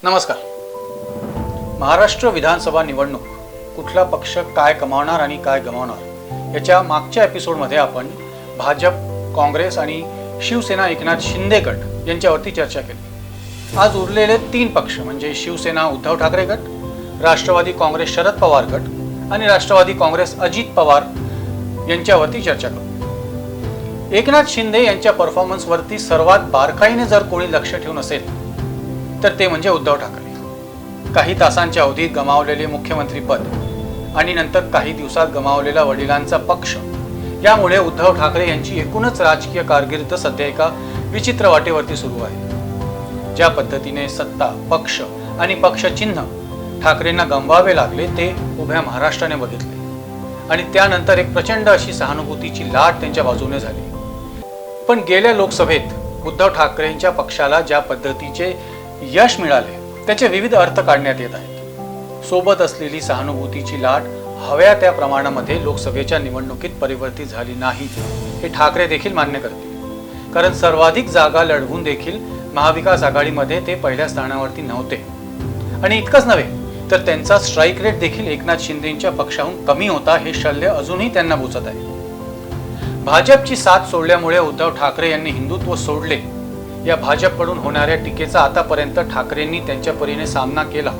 नमस्कार. महाराष्ट्र विधानसभा निवडणूक कुठला पक्ष काय कमावणार आणि काय गमावणार याच्या मागच्या एपिसोडमध्ये आपण भाजप, काँग्रेस आणि शिवसेना एकनाथ शिंदे गट यांच्यावरती चर्चा केली. आज उरलेले 3 पक्ष म्हणजे शिवसेना उद्धव ठाकरे गट, राष्ट्रवादी काँग्रेस शरद पवार गट आणि राष्ट्रवादी काँग्रेस अजित पवार यांच्यावरती चर्चा करू. एकनाथ शिंदे यांच्या परफॉर्मन्सवरती सर्वात बारकाईने जर कोणी लक्ष ठेवून असेल तर ते म्हणजे उद्धव ठाकरे. काही तासांच्या अवधीत गमावलेले मुख्यमंत्री पद आणि नंतर काही दिवसात गमावलेला वडिलांचा पक्ष यामुळे उद्धव ठाकरे यांची एकूणच राजकीय कारकीर्द सध्या एका विचित्र वाटेवरती सुरू आहे. ज्या पद्धतीने सत्ता, पक्ष आणि पक्षचिन्ह ठाकरेंना गमवावे लागले ते उभ्या महाराष्ट्राने बघितले आणि त्यानंतर एक प्रचंड अशी सहानुभूतीची लाट त्यांच्या बाजूने झाली. पण गेल्या लोकसभेत उद्धव ठाकरेंच्या पक्षाला ज्या पद्धतीचे यश मिळाले त्याचे विविध अर्थ काढण्यात येत आहेत. सोबत असलेली सहानुभूतीची लाट हव्या त्या प्रमाणामध्ये लोकसभेच्या निवडणुकीत परिवर्तित झाली नाही हे ठाकरे देखील मान्य करतील. कारण सर्वाधिक जागा लढवून देखील महाविकास आघाडीमध्ये ते पहिल्या स्थानावरती नव्हते आणि इतकंच नव्हे तर त्यांचा स्ट्राईक रेट देखील एकनाथ शिंदेंच्या पक्षाहून कमी होता हे शल्य अजूनही त्यांना बोचत आहे. भाजपची साथ सोडल्यामुळे उद्धव ठाकरे यांनी हिंदुत्व सोडले या भाजपकडून होणाऱ्या टीकेचा आतापर्यंत ठाकरेंनी त्यांच्या परीने सामना केला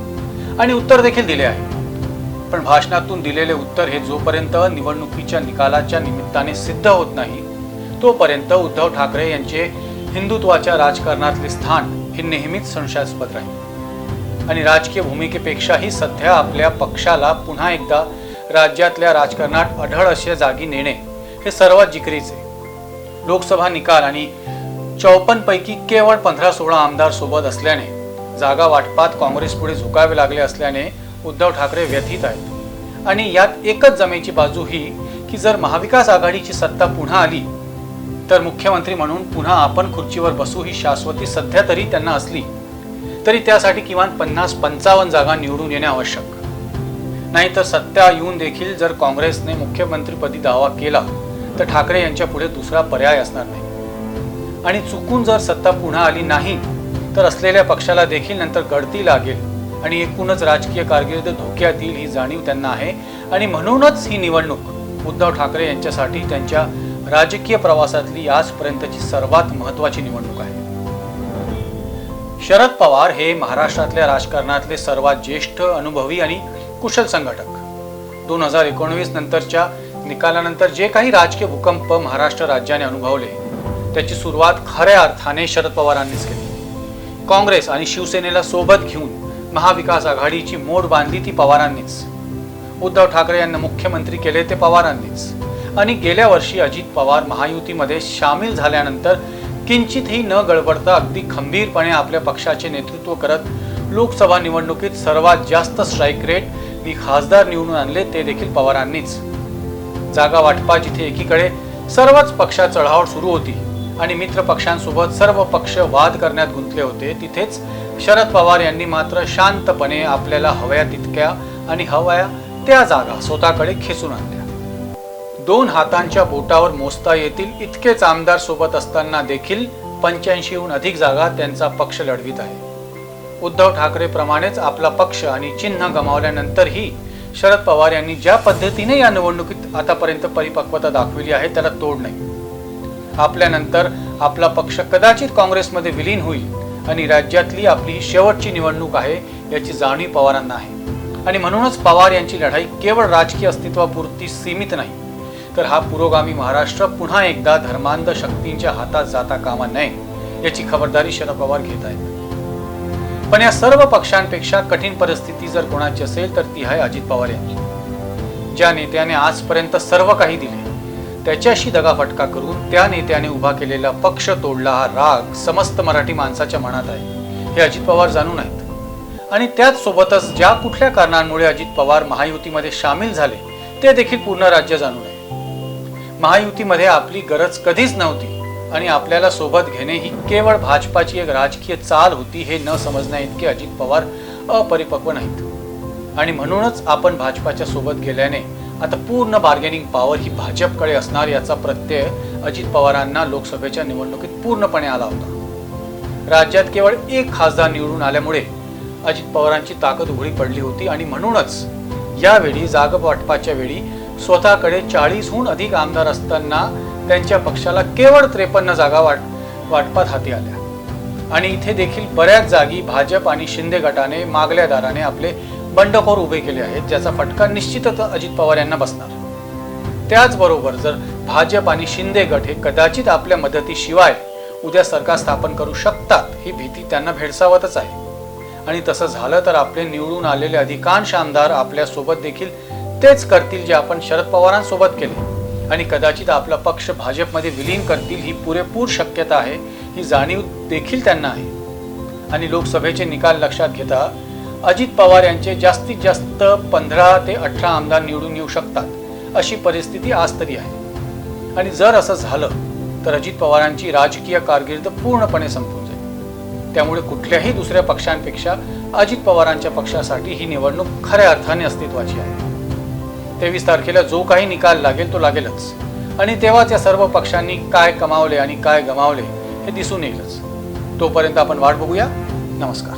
आणि उत्तर देखील दिले आहे. पण भाषणातून दिलेले उत्तर हे जोपर्यंत निवडणुकीच्या निकालाच्या निमित्ताने सिद्ध होत नाही तोपर्यंत उद्धव ठाकरे यांचे हिंदुत्वाच्या राजकारणातले स्थान हे नेहमीच संशयास्पद राहील आणि राजकीय भूमिकेपेक्षाही सध्या आपल्या पक्षाला पुन्हा एकदा राज्यातल्या राजकारणात अढळ अशा जागी नेणे हे सर्वात जिकिरीचे. लोकसभा निकाल आणि 54 पैकी केवळ 15-16 आमदार सोबत असल्याने जागा वाटपात काँग्रेस पुढे झुकावे लागले असल्याने उद्धव ठाकरे व्यथित आहेत आणि यात एकच जमेची बाजू ही की जर महाविकास आघाडीची सत्ता पुन्हा आली तर मुख्यमंत्री म्हणून पुन्हा आपण खुर्चीवर बसू ही शाश्वती सध्या तरी त्यांना असली तरी त्यासाठी किमान 50-55 जागा निवडून येणे आवश्यक. नाहीतर सत्ता येऊन देखील जर काँग्रेसने मुख्यमंत्रीपदी दावा केला तर ठाकरे यांच्या पुढे दुसरा पर्याय असणार नाही आणि चुकून जर सत्ता पुन्हा आली नाही तर असलेल्या पक्षाला देखील नंतर गळती लागेल आणि एकूणच राजकीय कारकीर्द धोक्यात येईल ही जाणीव त्यांना आहे आणि म्हणूनच ही निवडणूक उद्धव ठाकरे यांच्यासाठी त्यांच्या राजकीय प्रवासातली आजपर्यंतची सर्वात महत्त्वाची निवडणूक आहे. शरद पवार हे महाराष्ट्रातल्या राजकारणातले सर्वात ज्येष्ठ, अनुभवी आणि कुशल संघटक. 2019 नंतरच्या निकालानंतर जे काही राजकीय भूकंप महाराष्ट्र राज्याने अनुभवले त्याची सुरुवात खऱ्या अर्थाने शरद पवारांनीच केली. काँग्रेस आणि शिवसेनेला सोबत घेऊन महाविकास आघाडीची मोड बांधली ती पवारांनीच. उद्धव ठाकरे यांना मुख्यमंत्री केले ते पवारांनीच आणि गेल्या वर्षी अजित पवार महायुतीमध्ये सामील झाल्यानंतर किंचितही न गडबडता अगदी खंबीरपणे आपल्या पक्षाचे नेतृत्व करत लोकसभा निवडणुकीत सर्वात जास्त स्ट्राईक रेट खासदार निवडून आणले ते देखील पवारांनीच. जागा वाटपा जिथे एकीकडे सर्वच पक्षात चढाओढ सुरू होती आणि मित्र पक्षांसोबत सर्व पक्ष वाद करण्यात गुंतले होते तिथेच शरद पवार यांनी मात्र शांतपणे आपल्याला हव्या तितक्या आणि हव्या त्या जागा स्वतःकडे खेचून आणल्या. 2 हातांच्या बोटावर मोजता येतील इतकेच आमदार सोबत असताना देखील 85हून अधिक जागा त्यांचा पक्ष लढवित आहे. उद्धव ठाकरे प्रमाणेच आपला पक्ष आणि चिन्ह गमावल्यानंतरही शरद पवार यांनी ज्या पद्धतीने या निवडणुकीत आतापर्यंत परिपक्वता दाखवली आहे त्याला तोड नाही. आपल्यानंतर आपला पक्ष कदाचित काँग्रेसमध्ये विलीन होईल आणि राज्यातली आपली ही शेवटची निवडणूक आहे याची जाणीव पवारांना आहे आणि म्हणूनच पवार यांची लढाई केवळ राजकीय अस्तित्वापुरती सीमित नाही तर हा पुरोगामी महाराष्ट्र पुन्हा एकदा धर्मांध शक्तींच्या हातात जाता कामा नये याची खबरदारी शरद पवार घेत आहेत. पण या सर्व पक्षांपेक्षा कठीण परिस्थिती जर कोणाची असेल तर ती आहे अजित पवार यांची. ज्या नेत्याने आजपर्यंत सर्व काही दिले त्याच्याशी दगाफटका करून त्या नेत्याने उभा केलेला पक्ष तोडला हा राग समस्त मराठी माणसाच्या मनात आहे हे अजित पवार जाणून आहेत आणि त्याच सोबतच ज्या कुठल्या कारणांमुळे अजित पवार महायुतीमध्ये सामील झाले ते देखील पूर्ण राज्य जाणून आहे. महायुतीमध्ये आपली गरज कधीच नव्हती आणि आपल्याला सोबत घेणे ही केवळ भाजपाची एक राजकीय चाल होती हे न समजण्या इतके अजित पवार अपरिपक्व नाहीत आणि म्हणूनच आपण भाजपाच्या सोबत गेल्याने आता पूर्ण बार्गेनिंग पॉवर ही भाजपकडे असणार याचा प्रत्यय अजित पवारांना लोकसभेच्या निवडणुकीत पूर्णपणे आला होता. राज्यात केवळ 1 खासदार निवडून आल्यामुळे अजित पवारांची ताकद उघडी पडली होती आणि म्हणूनच यावेळी जागा वाटपाच्या वेळी स्वतःकडे 40हून अधिक आमदार असताना त्यांच्या पक्षाला केवळ 53 जागा वाटपात हाती आल्या आणि इथे देखील बऱ्याच जागी भाजप आणि शिंदे गटाने मागल्या दाराने आपले बंडखोर उभे केले आहेत, ज्याचा फटका निश्चितच अजित पवार यांना बसणार। त्याचबरोबर जर भाजप आणि शिंदे गट हे कदाचित आपल्या मदतीशिवाय उद्या सरकार स्थापन करू शकतात ही भीती त्यांना भेडसावतच आहे आणि तसं झालं तर आपले निवडून आलेले अधिकांश आमदार आपल्या सोबत देखील तेच करतील जे आपण शरद पवारांसोबत केले आणि कदाचित आपला पक्ष भाजपमध्ये विलीन करतील ही पुरेपूर शक्यता आहे, ही जाणीव देखील त्यांना आहे। आणि लोकसभेचे निकाल लक्षात घेता अजित पवार यांचे जास्तीत जास्त 15 ते 18 आमदार निवडून येऊ शकतात अशी परिस्थिती आज तरी आहे आणि जर असं झालं तर अजित पवारांची राजकीय कारकीर्द पूर्णपणे संपून जाईल। त्यामुळे कुठल्याही दुसऱ्या पक्षांपेक्षा अजित पवारांच्या पक्षासाठी ही निवडणूक खऱ्या अर्थाने अस्तित्वाची आहे। 23 तारखेला जो काही निकाल लागेल तो लागेलच आणि तेव्हाच या सर्व पक्षांनी काय कमावले आणि काय गमावले हे दिसून येईलच। तोपर्यंत आपण वाट बघूया। नमस्कार।